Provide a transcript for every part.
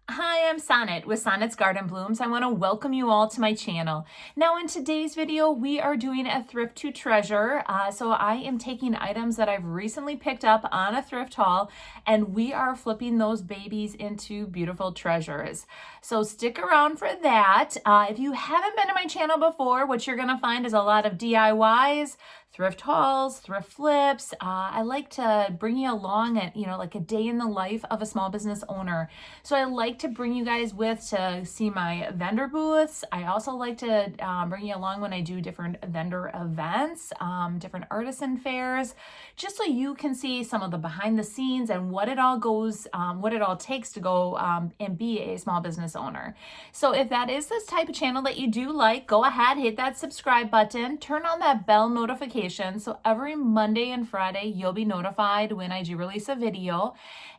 Hi, I'm Sonnet with Sonnet's Garden Blooms. I want to welcome you all to my channel. Now in today's video, we are doing a thrift to treasure. So I am taking items that I've recently picked up on a thrift haul and we are flipping those babies into beautiful treasures. So stick around for that. If you haven't been to my channel before, what you're going to find is a lot of DIYs, thrift hauls, thrift flips. I like to bring you along at, like a day in the life of a small business owner. So I like to bring you guys with to see my vendor booths. I also like to bring you along when I do different vendor events, different artisan fairs, just so you can see some of the behind the scenes and what it all goes, what it all takes to go and be a small business owner. So if that is this type of channel that you do like, go ahead, hit that subscribe button, turn on that bell notification so every Monday and Friday you'll be notified when I do release a video.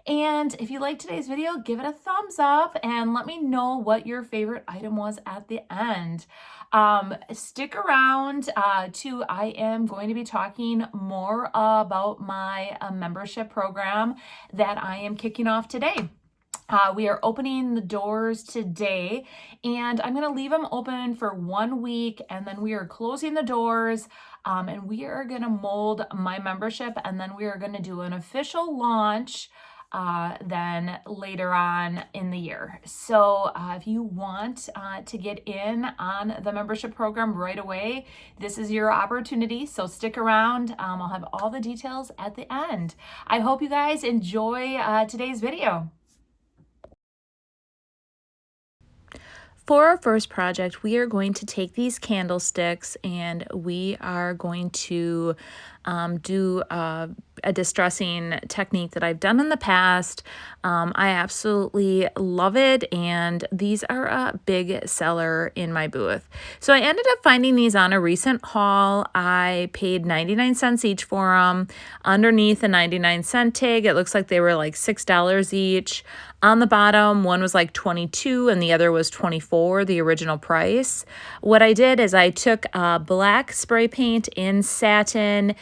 And if you like today's video, give it a thumbs up and let me know what your favorite item was at the end. Stick around I am going to be talking more about my membership program that I am kicking off today. We are opening the doors today and I'm going to leave them open for 1 week and then we are closing the doors and we are going to mold my membership and then we are going to do an official launch then later on in the year. So if you want to get in on the membership program right away, this is your opportunity. So stick around. I'll have all the details at the end. I hope you guys enjoy today's video. For our first project, we are going to take these candlesticks and we are going to do a distressing technique that I've done in the past. I absolutely love it, and these are a big seller in my booth. So I ended up finding these on a recent haul. I paid 99 cents each for them. Underneath the 99-cent tag, it looks like they were like $6 each. On the bottom, one was like 22 and the other was 24, the original price. What I did is I took black spray paint in satin,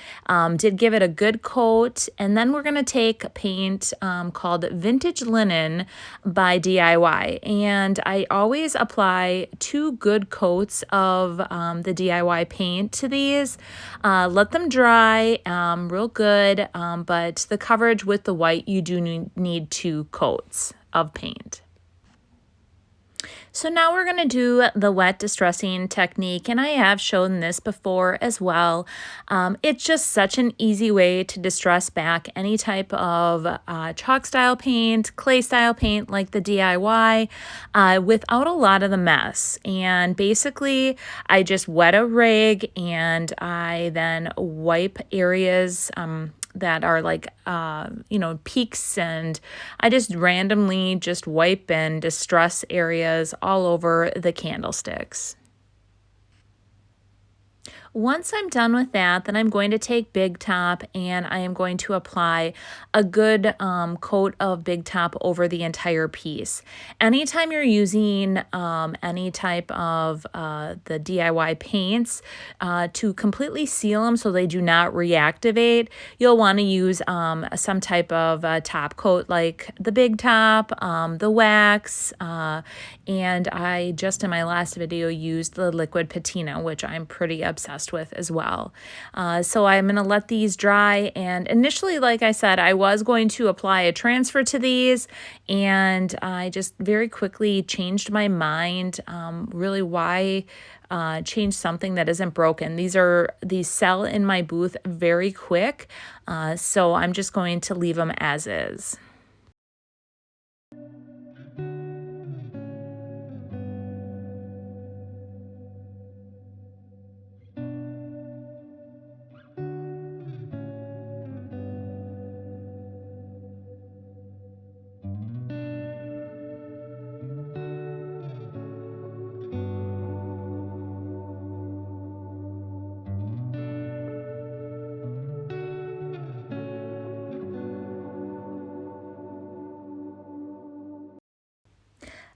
did give it a good coat, and then we're going to take paint called Vintage Linen by DIY. And I always apply 2 good coats of the DIY paint to these. Let them dry real good, but the coverage with the white, you do need 2 coats of paint. So now we're going to do the wet distressing technique, and I have shown this before as well. It's just such an easy way to distress back any type of chalk style paint, clay style paint like the DIY without a lot of the mess. And basically I just wet a rag and I then wipe areas that are like, peaks, and I just randomly just wipe and distress areas all over the candlesticks. Once I'm done with that, then I'm going to take Big Top and I am going to apply a good coat of Big Top over the entire piece. Anytime you're using any type of the DIY paints to completely seal them so they do not reactivate, you'll want to use some type of top coat like the Big Top, the wax, and I just in my last video used the liquid patina, which I'm pretty obsessed with as well. So I'm going to let these dry, and initially, like I said, I was going to apply a transfer to these, and I just very quickly changed my mind. Really, why change something that isn't broken? These sell in my booth very quick, so I'm just going to leave them as is.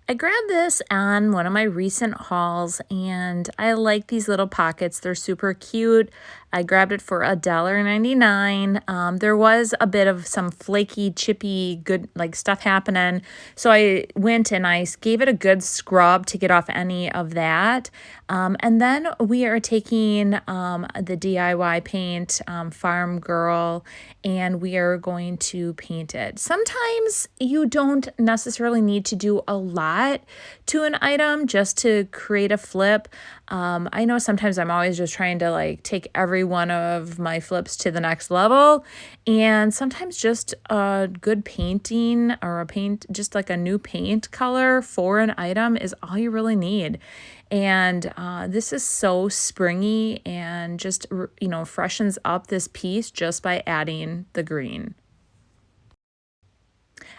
I grabbed this on one of my recent hauls and I like these little pockets. They're super cute. I grabbed it for $1.99. There was a bit of some flaky, chippy, good like stuff happening. So I went and I gave it a good scrub to get off any of that. And then we are taking the DIY paint, Farm Girl, and we are going to paint it. Sometimes you don't necessarily need to do a lot to an item just to create a flip. I know sometimes I'm always just trying to like take every one of my flips to the next level, and sometimes just a good painting or a paint, just like a new paint color for an item is all you really need. And this is so springy and just, freshens up this piece just by adding the green.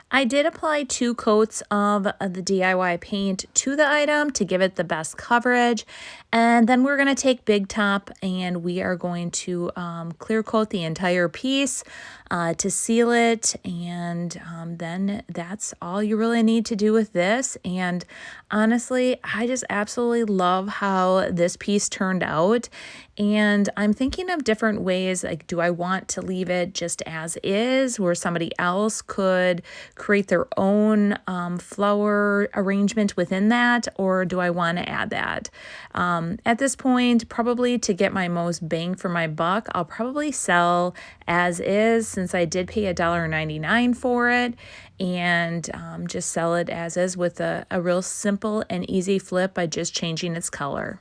I did apply 2 coats of the DIY paint to the item to give it the best coverage. And then we're going to take Big Top and we are going to clear coat the entire piece to seal it. And then that's all you really need to do with this. And honestly, I just absolutely love how this piece turned out. And I'm thinking of different ways, like, do I want to leave it just as is, where somebody else could create their own flower arrangement within that, or do I want to add that? At this point, probably to get my most bang for my buck, I'll probably sell as is, since I did pay $1.99 for it, and just sell it as is with a real simple and easy flip by just changing its color.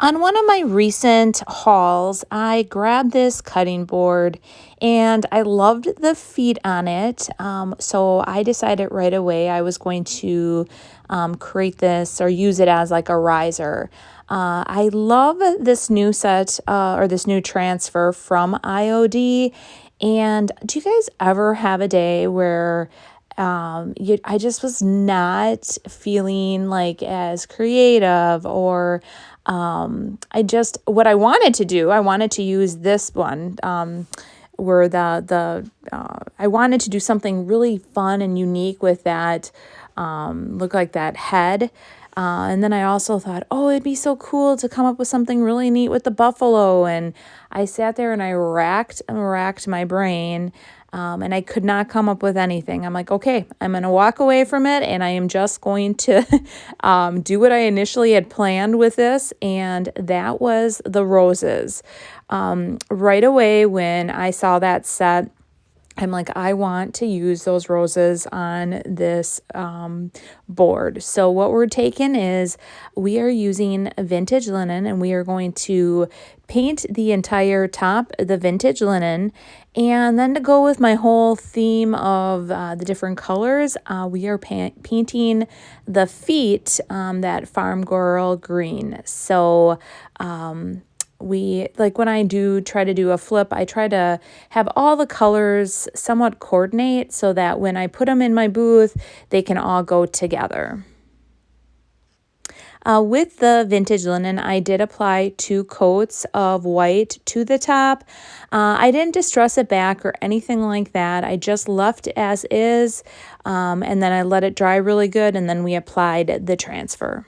On one of my recent hauls, I grabbed this cutting board and I loved the feet on it. So I decided right away I was going to create this or use it as like a riser. I love this new set or this new transfer from IOD. And do you guys ever have a day where I just was not feeling like as creative, or what I wanted to do, I wanted to use this one, where I wanted to do something really fun and unique with that, look like that head. And then I also thought, oh, it'd be so cool to come up with something really neat with the buffalo. And I sat there and I racked my brain. And I could not come up with anything. I'm like, okay, I'm going to walk away from it and I am just going to do what I initially had planned with this. And that was the roses. Right away when I saw that set, I'm like, I want to use those roses on this board. So what we're taking is we are using vintage linen and we are going to paint the entire top, the vintage linen. And then to go with my whole theme of the different colors, we are painting the feet that Farm Girl green. So we, like when I do try to do a flip, I try to have all the colors somewhat coordinate so that when I put them in my booth, they can all go together. With the vintage linen, I did apply 2 coats of white to the top. I didn't distress it back or anything like that. I just left as is, and then I let it dry really good, and then we applied the transfer.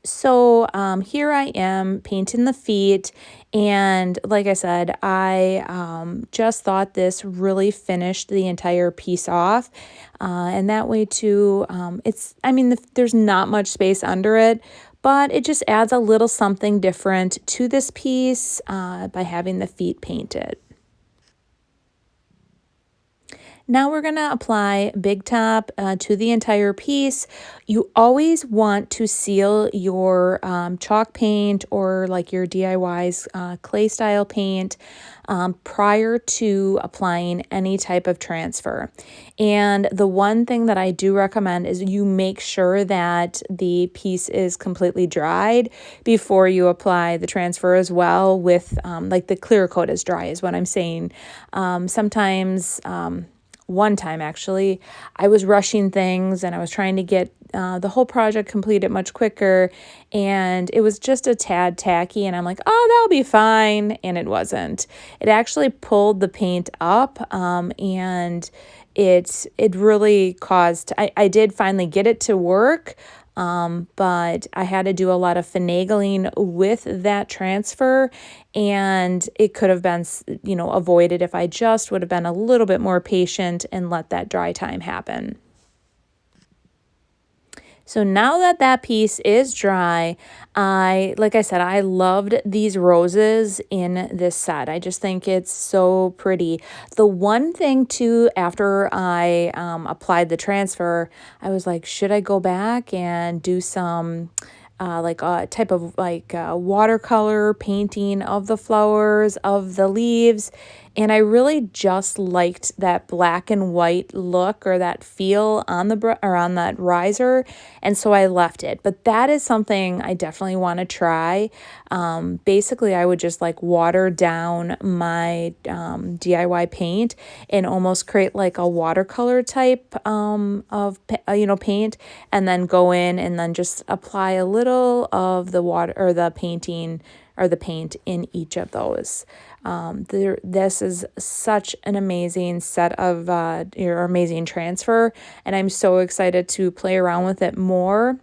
So here I am painting the feet, and like I said, I just thought this really finished the entire piece off, and that way too, there's not much space under it, but it just adds a little something different to this piece by having the feet painted. Now we're going to apply Big Top to the entire piece. You always want to seal your chalk paint or like your DIY's clay style paint prior to applying any type of transfer. And the one thing that I do recommend is you make sure that the piece is completely dried before you apply the transfer as well, with like the clear coat is dry is what I'm saying. Sometimes one time actually, I was rushing things and I was trying to get the whole project completed much quicker, and it was just a tad tacky, and I'm like, oh, that'll be fine, and it wasn't. It actually pulled the paint up, and it really caused, I did finally get it to work, but I had to do a lot of finagling with that transfer, and it could have been, avoided if I just would have been a little bit more patient and let that dry time happen. So now that that piece is dry, like I said, I loved these roses in this set. I just think it's so pretty. The one thing too, after I applied the transfer, I was like, should I go back and do some like a type of like watercolor painting of the flowers, of the leaves? And I really just liked that black and white look or that feel on the or on that riser, and so I left it. But that is something I definitely want to try. Basically, I would just like water down my DIY paint and almost create like a watercolor type of paint, and then go in and then just apply a little of the water or the painting or the paint in each of those. This is such an amazing set of your amazing transfer, and I'm so excited to play around with it more.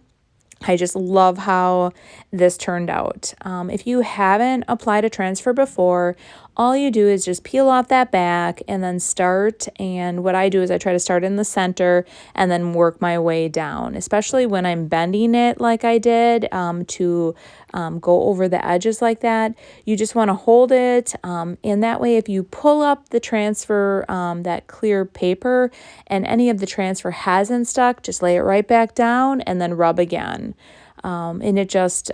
I just love how this turned out. If you haven't applied a transfer before, all you do is just peel off that back and then start. And what I do is I try to start in the center and then work my way down, especially when I'm bending it like I did to go over the edges like that. You just want to hold it. And that way, if you pull up the transfer, that clear paper, and any of the transfer hasn't stuck, just lay it right back down and then rub again. And it just,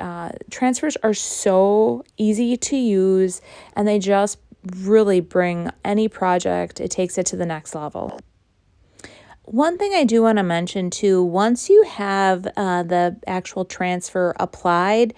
transfers are so easy to use, and they just really bring any project, it takes it to the next level. One thing I do want to mention too, once you have the actual transfer applied,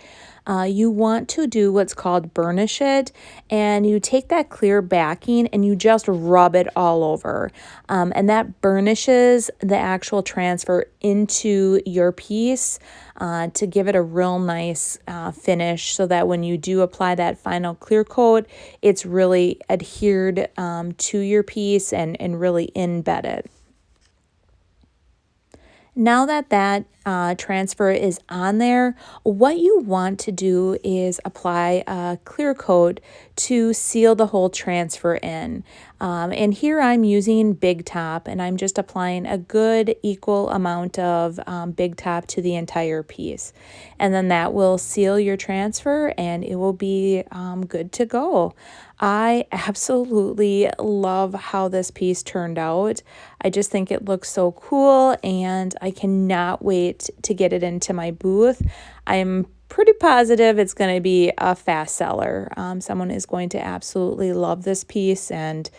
you want to do what's called burnish it, and you take that clear backing and you just rub it all over. And that burnishes the actual transfer into your piece to give it a real nice finish, so that when you do apply that final clear coat, it's really adhered to your piece and really embedded. Now that that transfer is on there, what you want to do is apply a clear coat to seal the whole transfer in. And here I'm using Big Top, and I'm just applying a good equal amount of Big Top to the entire piece. And then that will seal your transfer, and it will be good to go. I absolutely love how this piece turned out. I just think it looks so cool, and I cannot wait to get it into my booth. I'm pretty positive it's going to be a fast seller. Someone is going to absolutely love this piece, and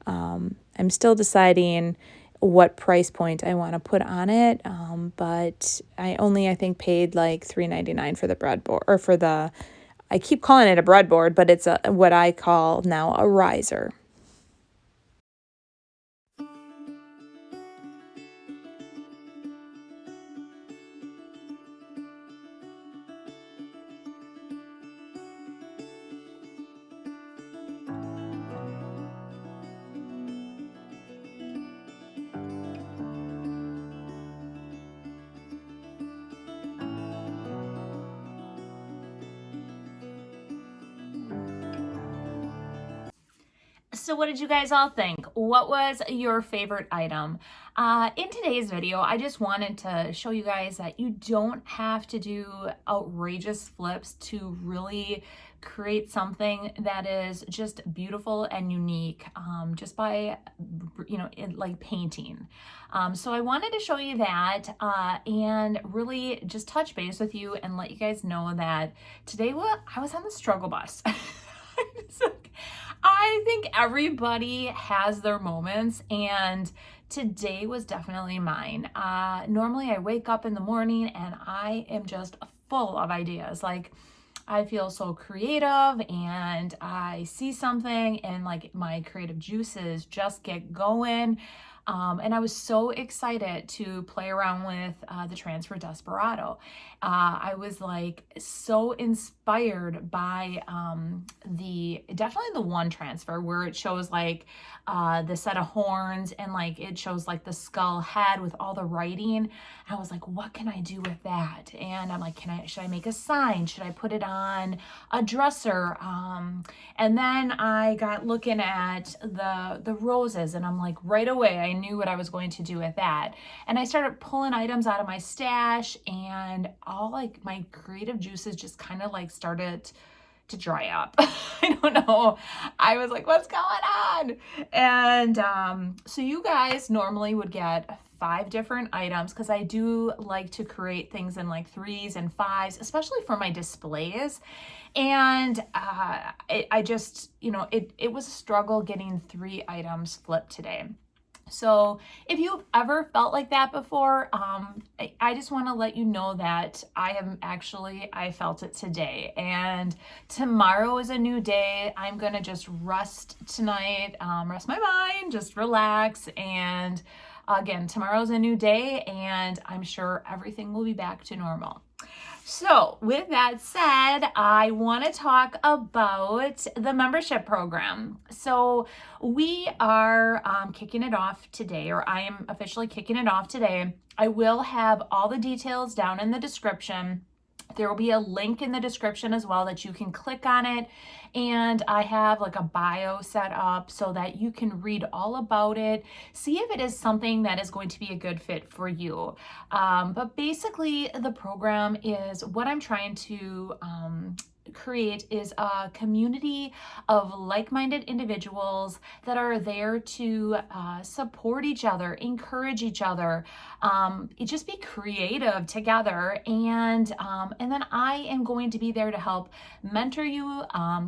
I'm still deciding what price point I want to put on it, but I think paid like $3.99 for the breadboard, or for the, I keep calling it a breadboard, but it's what I call now a riser. So what did you guys all think? What was your favorite item? In today's video, I just wanted to show you guys that you don't have to do outrageous flips to really create something that is just beautiful and unique, just by, like painting. So I wanted to show you that, and really just touch base with you and let you guys know that today I was on the struggle bus. I think everybody has their moments, and today was definitely mine. Normally I wake up in the morning and I am just full of ideas. Like, I feel so creative and I see something and like my creative juices just get going. And I was so excited to play around with the transfer Desperado. I was like so inspired by definitely the one transfer where it shows like the set of horns and like it shows like the skull head with all the writing. And I was like, what can I do with that? And I'm like, should I make a sign? Should I put it on a dresser? And then I got looking at the roses, and I'm like, right away, I knew what I was going to do with that. And I started pulling items out of my stash, and all like my creative juices just kind of like started to dry up. I don't know. I was like, what's going on? And so you guys normally would get 5 different items, because I do like to create things in like 3s and 5s, especially for my displays. And I just, it was a struggle getting 3 items flipped today. So if you've ever felt like that before, I just want to let you know that I felt it today. And tomorrow is a new day. I'm going to just rest tonight, rest my mind, just relax. And again, tomorrow's a new day, and I'm sure everything will be back to normal. So with that said, I want to talk about the membership program. So we are kicking it off today, or I am officially kicking it off today. I will have all the details down in the description. There will be a link in the description as well that you can click on it. And I have like a bio set up so that you can read all about it, see if it is something that is going to be a good fit for you. But basically the program is what I'm trying to create is a community of like-minded individuals that are there to support each other, encourage each other, just be creative together, and then I am going to be there to help mentor you,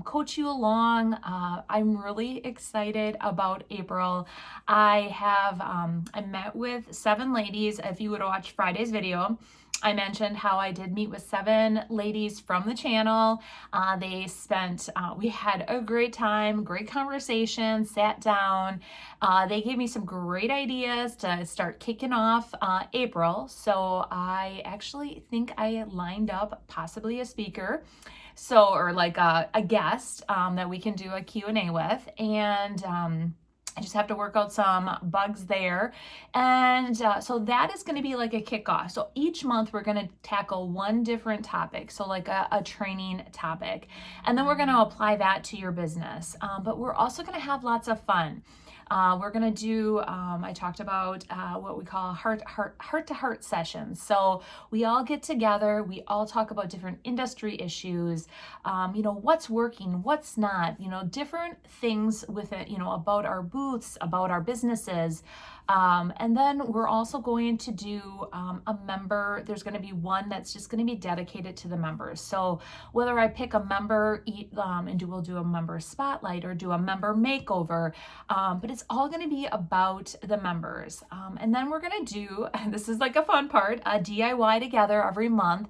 coach you along. I'm really excited about April. I met with 7 ladies. If you would watch Friday's video, I mentioned how I did meet with 7 ladies from the channel. We had a great time, great conversation, sat down. They gave me some great ideas to start kicking off April. So I actually think I lined up possibly a speaker. Or like a guest that we can do a Q&A with. And I just have to work out some bugs there. And so that is going to be like a kickoff. So each month we're going to tackle one different topic. So like a training topic. And then we're going to apply that to your business. But we're also going to have lots of fun. We're going to do, I talked about what we call heart-to-heart sessions. So we all get together, we all talk about different industry issues, what's working, what's not, different things with it, about our booths, about our businesses. And then we're also going to do a member, there's going to be one that's just going to be dedicated to the members. So whether I pick a member and we'll do a member spotlight or do a member makeover, but it's all going to be about the members. And then we're going to do, and this is like a fun part, a DIY together every month.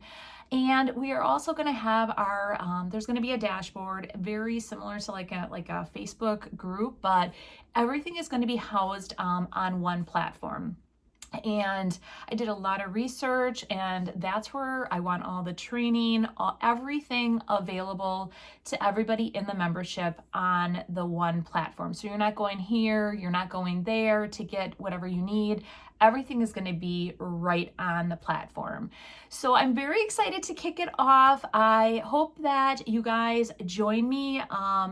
And we are also going to have our, there's going to be a dashboard very similar to like a Facebook group, but everything is going to be housed on one platform. And I did a lot of research, and that's where I want all the training, everything available to everybody in the membership on the one platform. So you're not going here, you're not going there to get whatever you need. everything is going to be right on the platform. So I'm very excited to kick it off. I hope that you guys join me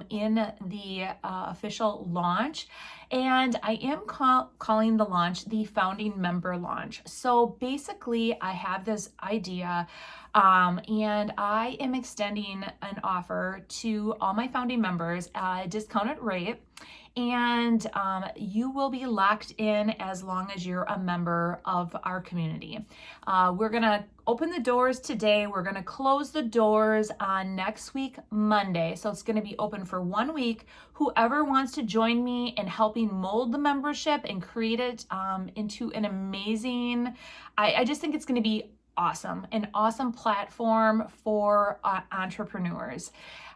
in the official launch. And I am calling the launch the founding member launch. So basically, I have this idea and I am extending an offer to all my founding members at a discounted rate. And you will be locked in as long as you're a member of our community. We're going to open the doors today. We're going to close the doors on next week, Monday. So it's going to be open for 1 week. Whoever wants to join me in helping mold the membership and create it into an amazing, I just think it's going to be awesome, an awesome platform for entrepreneurs.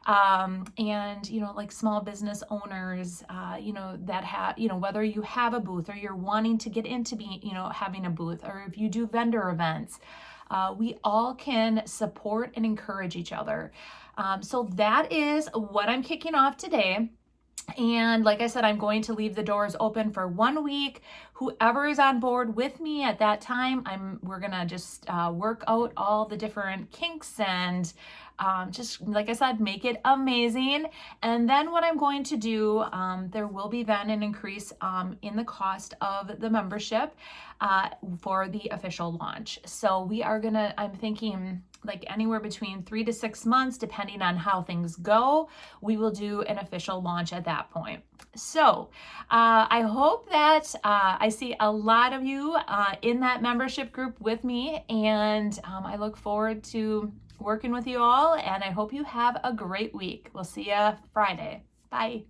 And, you know, like small business owners, that have, whether you have a booth or you're wanting to get into having a booth, or if you do vendor events, we all can support and encourage each other. So that is what I'm kicking off today. And like I said, I'm going to leave the doors open for 1 week. Whoever is on board with me at that time, we're gonna just work out all the different kinks and just like I said, make it amazing. And then what I'm going to do, there will be then an increase in the cost of the membership for the official launch. So I'm thinking like anywhere between 3 to 6 months, depending on how things go, we will do an official launch at that point. So I hope that I see a lot of you in that membership group with me, and I look forward to working with you all, and I hope you have a great week. We'll see you Friday. Bye.